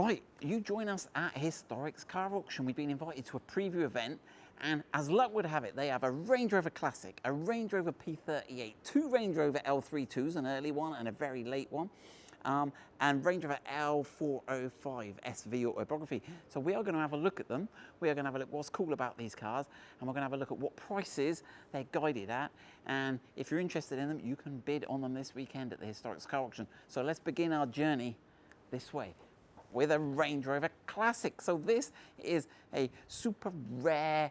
Right, you join us at Historics Car Auction. We've been invited to a preview event, and as luck would have it, they have a Range Rover Classic, a Range Rover P38, two Range Rover L322s, an early one and a very late one, and Range Rover L405 SV autobiography. So we are going to have a look at them. We are going to have a look what's cool about these cars, and we're going to have a look at what prices they're guided at. And if you're interested in them, you can bid on them this weekend at the Historics Car Auction. So let's begin our journey this way with a Range Rover Classic. So this is a super rare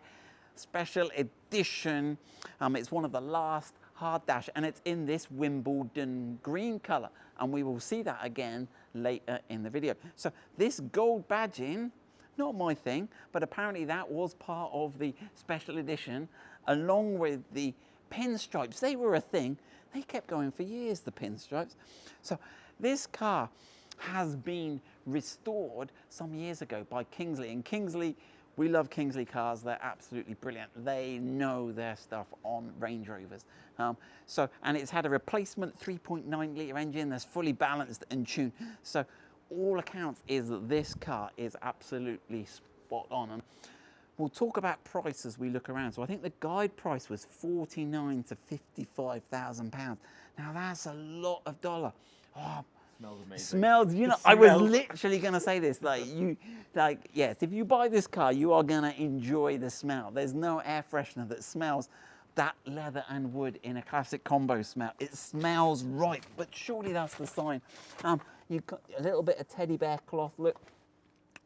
special edition. It's one of the last hard dash, and it's in this Wimbledon green color, and we will see that again later in the video. So this gold badging, not my thing, but apparently that was part of the special edition along with the pinstripes. They were a thing. They kept going for years, the pinstripes. So this car has been restored some years ago by Kingsley, and Kingsley, we love Kingsley cars. They're absolutely brilliant. They know their stuff on Range Rovers. And it's had a replacement 3.9 litre engine that's fully balanced and tuned. So all accounts is that this car is absolutely spot on. And we'll talk about price as we look around. So I think the guide price was $49,000 to £55,000. Now that's a lot of dollar. Oh, smells amazing. Smells, you know, I was literally going to say this, yes, if you buy this car, you are going to enjoy the smell. There's no air freshener that smells that leather and wood in a classic combo smell. It smells right, but surely that's the sign. You've got a little bit of teddy bear cloth, look,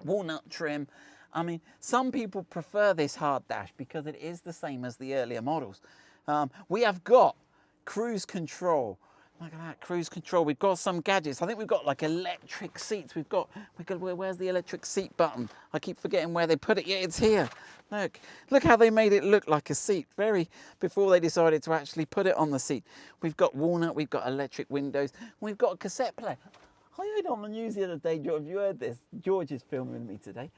walnut trim. I mean, some people prefer this hard dash because it is the same as the earlier models. We have got cruise control. Look at that, cruise control. We've got some gadgets. I think we've got like electric seats. Where's the electric seat button? I keep forgetting where they put it. Yeah, it's here. Look how they made it look like a seat before they decided to actually put it on the seat. We've got walnut, we've got electric windows, we've got a cassette player. I heard on the news the other day, George, you heard this, George is filming with me today,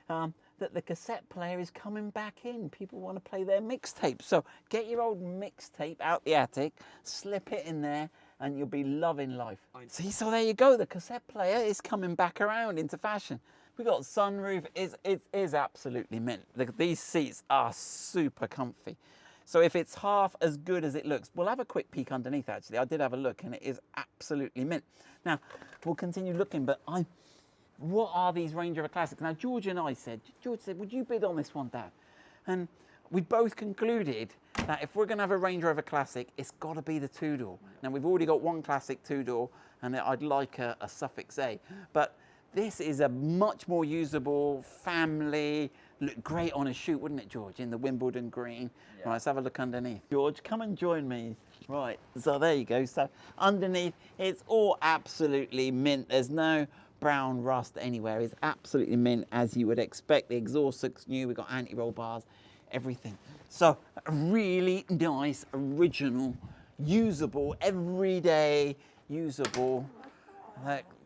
that the cassette player is coming back in. People want to play their mixtape. So get your old mixtape out the attic, slip it in there, and you'll be loving life. See, so there you go. The cassette player is coming back around into fashion. We've got sunroof. It is absolutely mint. These seats are super comfy. So if it's half as good as it looks, we'll have a quick peek underneath, actually. I did have a look, and it is absolutely mint. Now, we'll continue looking, but what are these Range Rover Classics? Now, George said, would you bid on this one, Dad? And we both concluded that if we're going to have a Range Rover Classic, it's got to be the two-door. Now, we've already got one Classic two-door, and I'd like a Suffix A. But this is a much more usable family, look great on a shoot, wouldn't it, George, in the Wimbledon green? Yeah. Right, let's have a look underneath. George, come and join me. Right, so there you go. So underneath, it's all absolutely mint. There's no brown rust anywhere. It's absolutely mint, as you would expect. The exhaust looks new. We've got anti-roll bars, everything. So really nice, original, usable, everyday usable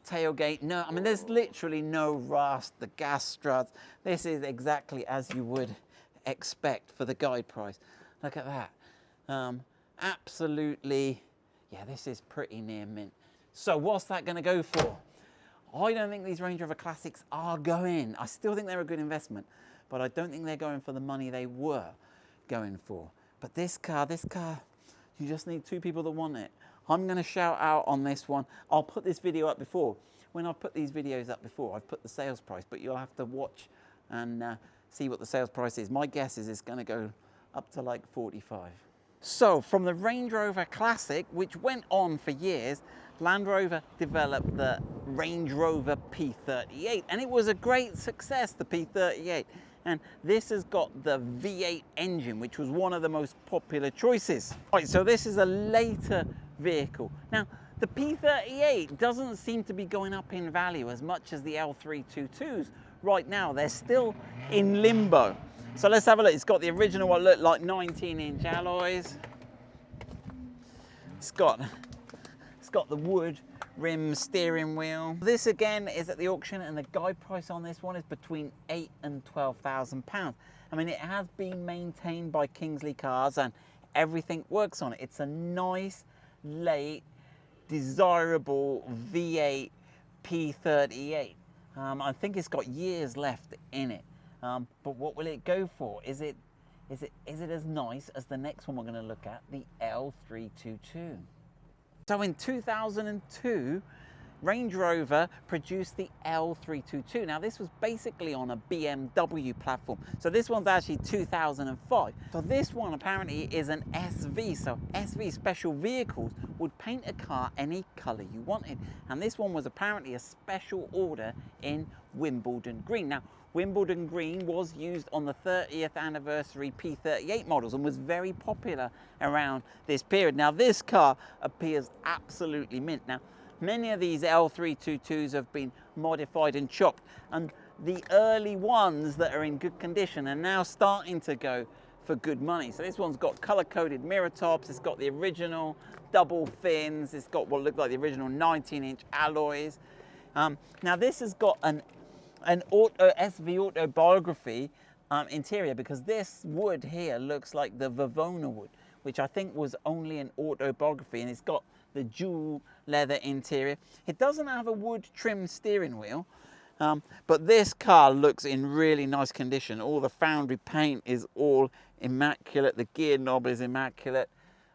tailgate. No, I mean, there's literally no rust, the gas struts. This is exactly as you would expect for the guide price. Look at that. Absolutely, yeah, this is pretty near mint. So what's that going to go for? I don't think these Range Rover Classics are going. I still think they're a good investment, but I don't think they're going for the money they were going for. But this car, you just need two people that want it. I'm going to shout out on this one. I'll put this video up before. When I've put these videos up before, I've put the sales price, but you'll have to watch and see what the sales price is. My guess is it's going to go up to like 45. So from the Range Rover Classic, which went on for years, Land Rover developed the Range Rover P38, and it was a great success, the P38. And this has got the V8 engine, which was one of the most popular choices. Right, so this is a later vehicle. Now, the P38 doesn't seem to be going up in value as much as the L322s right now. They're still in limbo. So let's have a look. It's got the original, what looked like 19-inch alloys. It's got the wood rim steering wheel. This again is at the auction, and the guide price on this one is between £8,000 and £12,000. I mean, it has been maintained by Kingsley Cars and everything works on it. It's a nice, late, desirable V8 P38. I think it's got years left in it. But what will it go for? Is it as nice as the next one we're going to look at, the L322? So in 2002, Range Rover produced the L322. Now this was basically on a BMW platform. So this one's actually 2005. So this one apparently is an SV. So SV, special vehicles, would paint a car any color you wanted. And this one was apparently a special order in Wimbledon green. Now Wimbledon green was used on the 30th anniversary P38 models and was very popular around this period. Now this car appears absolutely mint. Now many of these L322s have been modified and chopped, and the early ones that are in good condition are now starting to go for good money. So this one's got color-coded mirror tops, it's got the original double fins, it's got what looked like the original 19-inch alloys. Now this has got an SV autobiography interior, because this wood here looks like the Vivona wood, which I think was only an autobiography, and it's got the dual leather interior. It doesn't have a wood trim steering wheel, but this car looks in really nice condition. All the foundry paint is all immaculate. The gear knob is immaculate.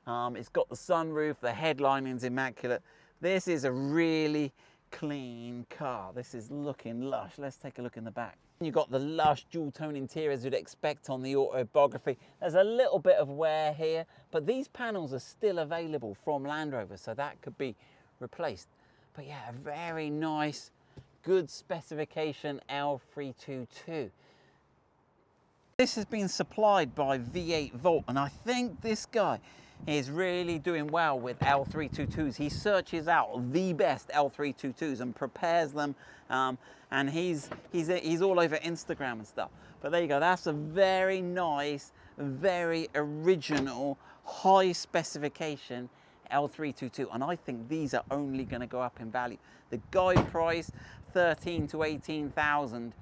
It's got the sunroof, the headlining's immaculate. This is a really clean car. This is looking lush. Let's take a look in the back. You've got the lush dual tone interiors you'd expect on the autobiography. There's a little bit of wear here, but these panels are still available from Land Rover, so that could be replaced. But yeah, a very nice, good specification L322. This has been supplied by V8 Volt, and I think this guy is really doing well with L322s. He searches out the best L322s and prepares them, and he's all over Instagram and stuff. But there you go, that's a very nice, very original, high specification L322, and I think these are only going to go up in value. The guide price, 13 to 18,000,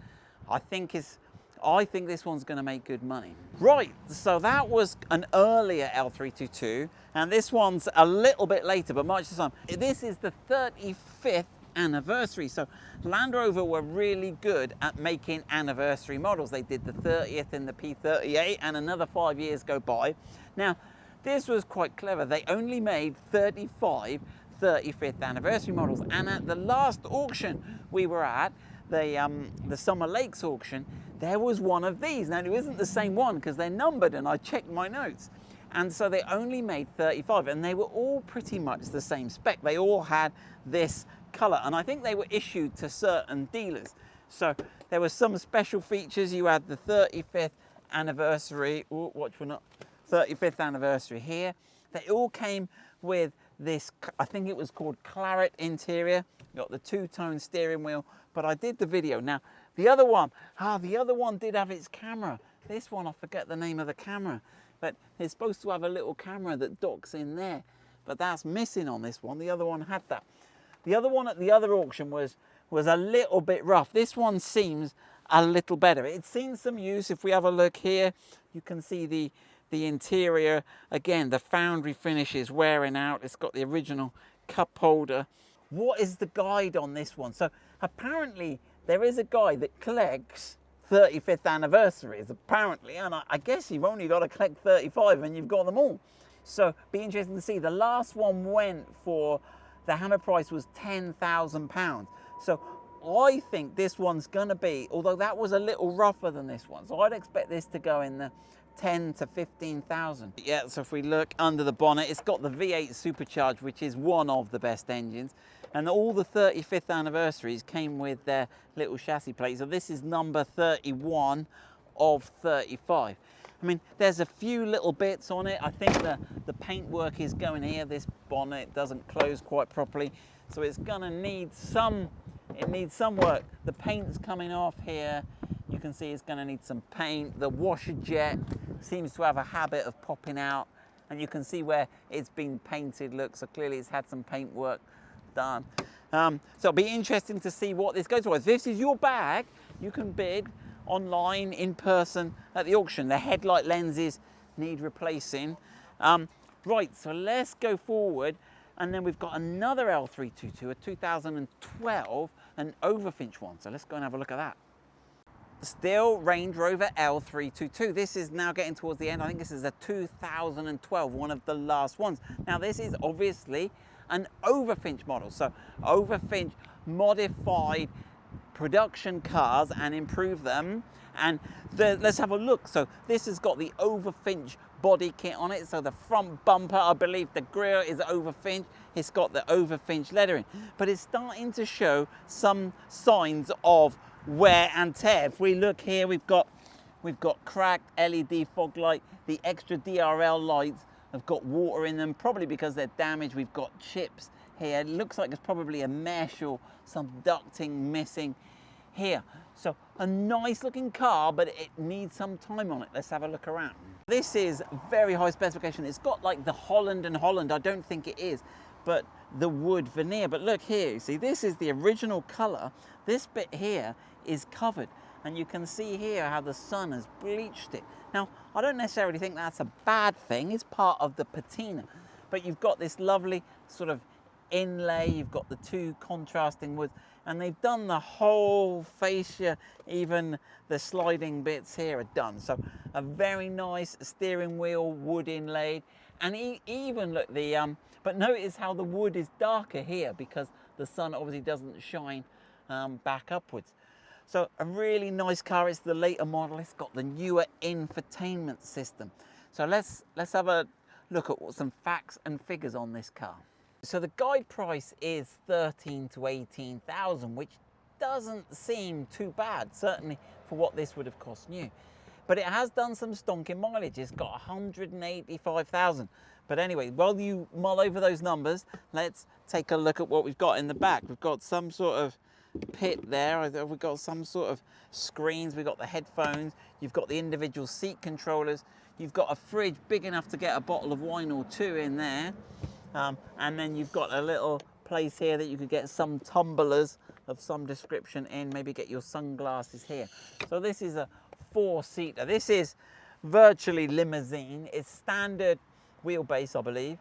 I think this one's going to make good money. Right, so that was an earlier L322, and this one's a little bit later, but much the same. This is the 35th anniversary, so Land Rover were really good at making anniversary models. They did the 30th in the P38, and another 5 years go by. Now, this was quite clever. They only made 35 35th anniversary models, and at the last auction we were at, the Summer Lakes auction, there was one of these. Now it isn't the same one because they're numbered, and I checked my notes, and so they only made 35, and they were all pretty much the same spec. They all had this color, and I think they were issued to certain dealers. So there were some special features. You had the 35th anniversary, oh, watch for not 35th anniversary here. They all came with this, I think it was called claret interior. You got the two-tone steering wheel, but I did the video. Now the other one did have its camera. This one, I forget the name of the camera, but it's supposed to have a little camera that docks in there, but that's missing on this one. The other one had that. The other one at the other auction was a little bit rough. This one seems a little better. It's seen some use. If we have a look here, you can see the interior. Again, the foundry finish is wearing out. It's got the original cup holder. What is the guide on this one? So apparently there is a guy that collects 35th anniversaries, apparently, and I guess you've only got to collect 35 and you've got them all. So be interesting to see. The last one went for, the hammer price was £10,000. So I think this one's going to be, although that was a little rougher than this one, so I'd expect this to go in the 10 to 15,000. Yeah, so if we look under the bonnet, it's got the V8 supercharged, which is one of the best engines, and all the 35th anniversaries came with their little chassis plate. So this is number 31 of 35. I mean, there's a few little bits on it. I think the paintwork is going here. This bonnet doesn't close quite properly, so it's gonna need some, it needs some work. The paint's coming off here. You can see it's gonna need some paint. The washer jet seems to have a habit of popping out, and you can see where it's been painted. Look, so clearly it's had some paint work done. So it'll be interesting to see what this goes for. If this is your bag, you can bid online, in person, at the auction. The headlight lenses need replacing. Right, so let's go forward. And then we've got another L322, a 2012, an Overfinch one. So let's go and have a look at that. Still Range Rover L322. This is now getting towards the end. I think this is a 2012, one of the last ones. Now this is obviously an Overfinch model. So Overfinch modified production cars and improved them. And let's have a look. So this has got the Overfinch body kit on it. So the front bumper, I believe the grille is Overfinch. It's got the Overfinch lettering, but it's starting to show some signs of wear and tear. If we look here, we've got cracked LED fog light. The extra DRL lights have got water in them, probably because they're damaged. We've got chips here. It looks like it's probably a mesh or some ducting missing here. So a nice looking car, but it needs some time on it. Let's have a look around. This is very high specification. It's got like the Holland and Holland. I don't think it is, but the wood veneer. But look here, you see, this is the original color. This bit here is covered, and you can see here how the sun has bleached it. Now, I don't necessarily think that's a bad thing. It's part of the patina, but you've got this lovely sort of inlay. You've got the two contrasting woods, and they've done the whole fascia. Even the sliding bits here are done. So a very nice steering wheel, wood inlaid, and even look but notice how the wood is darker here because the sun obviously doesn't shine back upwards. So a really nice car. It's the later model. It's got the newer infotainment system. So let's have a look at some facts and figures on this car. So the guide price is 13 to 18,000, which doesn't seem too bad, certainly for what this would have cost new. But it has done some stonking mileage. It's got 185,000. But anyway, while you mull over those numbers, let's take a look at what we've got in the back. We've got some sort of pit there. We've got some sort of screens. We've got the headphones. You've got the individual seat controllers. You've got a fridge big enough to get a bottle of wine or two in there. And then you've got a little place here that you could get some tumblers of some description in, maybe get your sunglasses here. So this is a 4-seater. This is virtually limousine. It's standard wheelbase, I believe.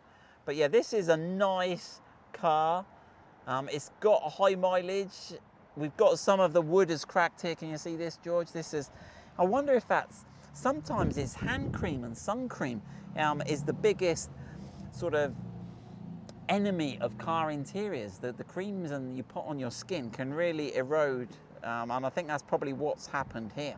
But yeah, this is a nice car. It's got a high mileage. We've got some of the wood is cracked here. Can you see this, George? This is, I wonder if that's, sometimes it's hand cream and sun cream is the biggest sort of enemy of car interiors. The creams and you put on your skin can really erode, and I think that's probably what's happened here.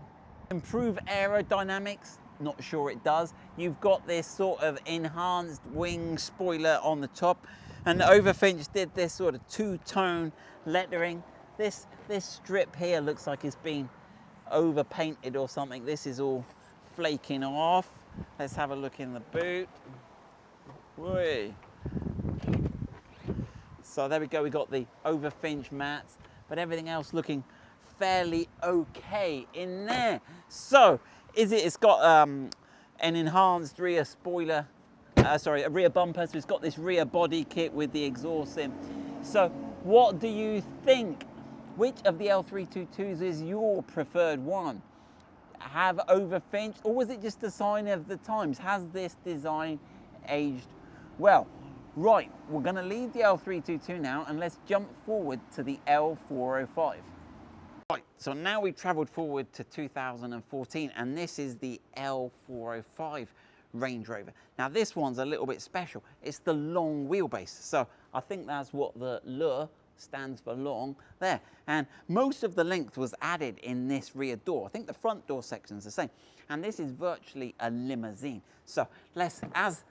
Improve aerodynamics, not sure it does. You've got this sort of enhanced wing spoiler on the top, and Overfinch did this sort of two-tone lettering. This strip here looks like it's been over painted or something. This is all flaking off. Let's have a look in the boot. Whee. So there we go, we got the Overfinch mats, but everything else looking fairly okay in there. So, it's got an enhanced rear spoiler, a rear bumper, so it's got this rear body kit with the exhaust in. So, what do you think? Which of the L322s is your preferred one? Have Overfinch, or was it just a sign of the times? Has this design aged well? Right, we're going to leave the L322 now and let's jump forward to the L405. Right, so now we've travelled forward to 2014 and this is the L405 Range Rover. Now this one's a little bit special. It's the long wheelbase. So I think that's what the L stands for, long there. And most of the length was added in this rear door. I think the front door section's the same. And this is virtually a limousine. So let's, as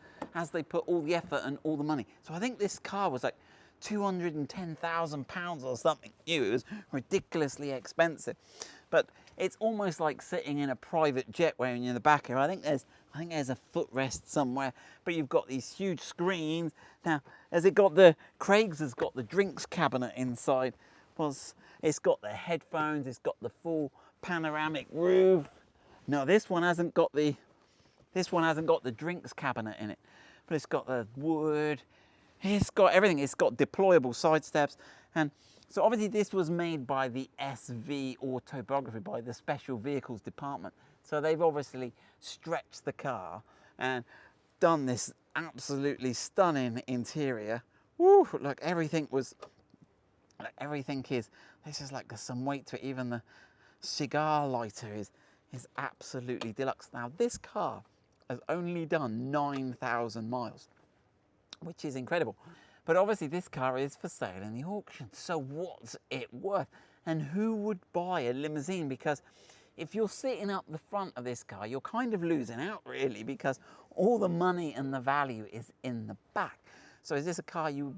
they put all the effort and all the money. So I think this car was like £210,000 or something new. It was ridiculously expensive. But it's almost like sitting in a private jet when you're in the back here. I think there's a footrest somewhere, but you've got these huge screens. Now, Craig's has got the drinks cabinet inside. It's got the headphones, it's got the full panoramic roof. No, this one hasn't got the drinks cabinet in it, but it's got the wood. It's got everything. It's got deployable side steps. And so obviously this was made by the SV Autobiography, by the Special Vehicles Department. So they've obviously stretched the car and done this absolutely stunning interior woo, look, everything was, like, everything is, this is like, there's some weight to it. Even the cigar lighter is absolutely deluxe. Now this car has only done 9,000 miles, which is incredible. But obviously this car is for sale in the auction. So what's it worth? And who would buy a limousine? Because if you're sitting up the front of this car, you're kind of losing out really, because all the money and the value is in the back. So is this a car you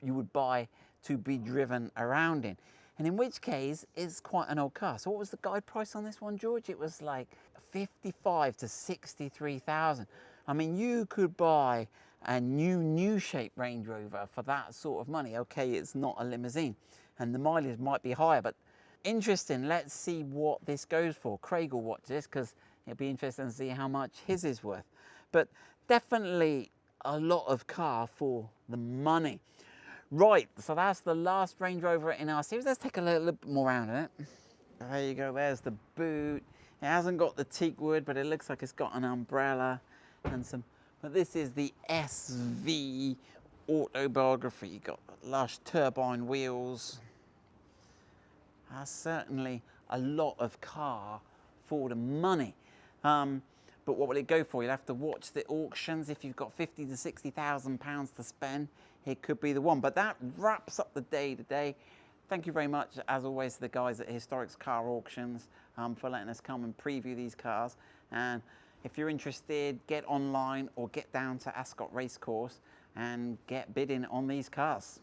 would buy to be driven around in? And in which case, it's quite an old car. So what was the guide price on this one, George? It was like 55 to 63,000. I mean, you could buy a new shape Range Rover for that sort of money. Okay, it's not a limousine and the mileage might be higher, but interesting. Let's see what this goes for. Craig will watch this because it'll be interesting to see how much his is worth. But definitely a lot of car for the money. Right, so that's the last Range Rover in our series. Let's take a little bit more around in it. There you go, there's the boot. It hasn't got the teak wood, but it looks like it's got an umbrella and some, but this is the SV autobiography. You've got lush turbine wheels. Certainly a lot of car for the money. But what will it go for? You'll have to watch the auctions. If you've got 50 to 60,000 pounds to spend, it could be the one. But that wraps up the day today. Thank you very much, as always, to the guys at Historics Car Auctions for letting us come and preview these cars. And if you're interested, get online or get down to Ascot Racecourse and get bidding on these cars.